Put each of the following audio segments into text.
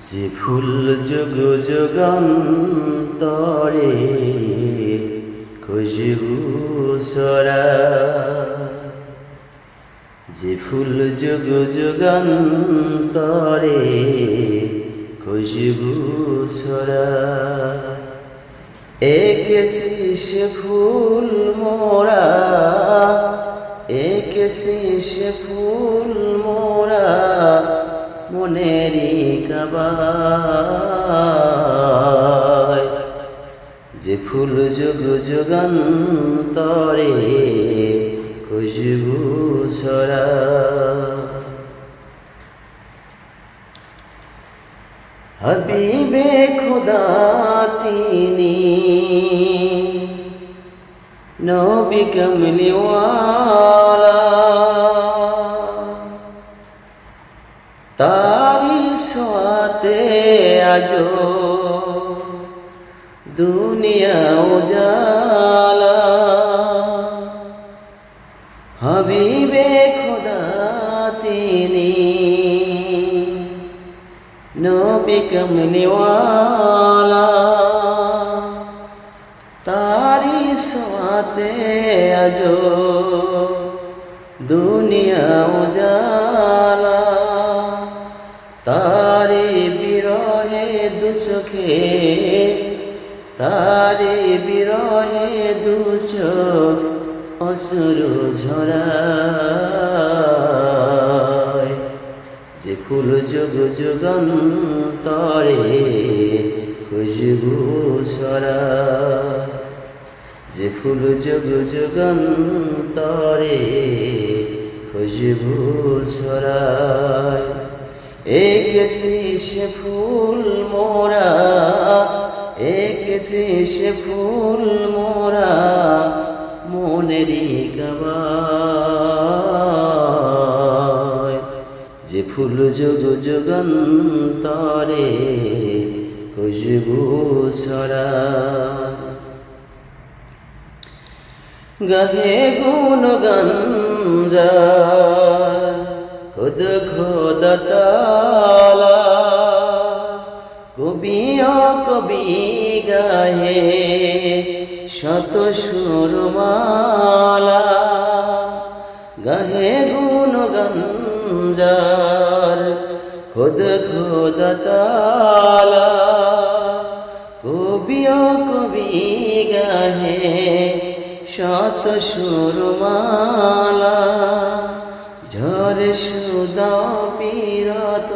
যে ফুল যুগ যুগান্তরে খুশবু ছড়া, যে ফুল যুগ যুগান্তরে খুশবু ছড়া, একেছি সে ফুল মোরা, একেছি সে ফুল মোরা মনেরই কাবায়। যে ফুল যুগ যুগান্তরে খুশবু ছড়া, হাবিবে খুদা তিনি নবী কমলিওয়ালা, তারি সোয়াতে আজো দুনিয়া উজালা। হাবিবে খুদা তিনি নবী কমলিওয়ালা, তারি সোয়াতে আজো দুনিয়া উজালা। তারে বিরহে দুচোখে, তারে বিরহে দুচোখ অশ্রু ঝরায়। যে ফুল যুগ যুগান্তরে খুশবু ছড়ায়, যে ফুল যুগ যুগান্তরে খুশবু ছড়ায়। একেছি সে ফুল মোরা, একেছি সে ফুল মোরা মনেরই কাবায়। যে ফুল যুগ যুগান্তরে খুশবু ছড়ায়, গাহে গুণগান যায় খুদ খোদা তাআলা, কবি ও কবি গাহে শত সুরমালা। গাহে গুণগান যার খুদ খোদা তাআলা, কবি ও কবি গাহে শত সুরমালা। ঝরে সুদা বিরত,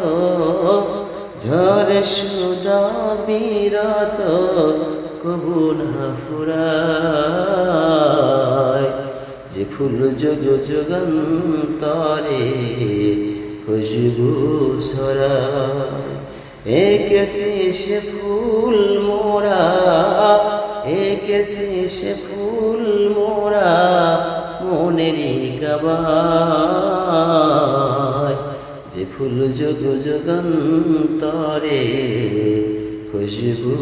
ঝরে সুদা বিরত কবু না ফুরায়। যে ফুল যুগ যুগান্তরে খুশবু ছড়ায়, একেছি সে ফুল মোরা, একেছি সে ফুল মোরা মনেরই কাবায়। যে ফুল যুগ যুগান্তরে খুশবু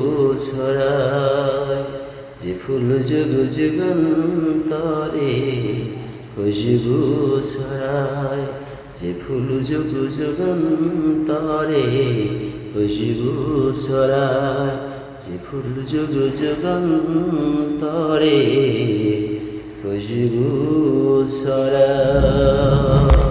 ছড়ায়, যে ফুল যুগ যুগান্তরে খুশবু ছড়ায়, যে ফুল যুগ যুগান্তরে খুশবু ছড়ায়, যে ফুল যুগ যুগান্তরে খুশবু ছড়ায়।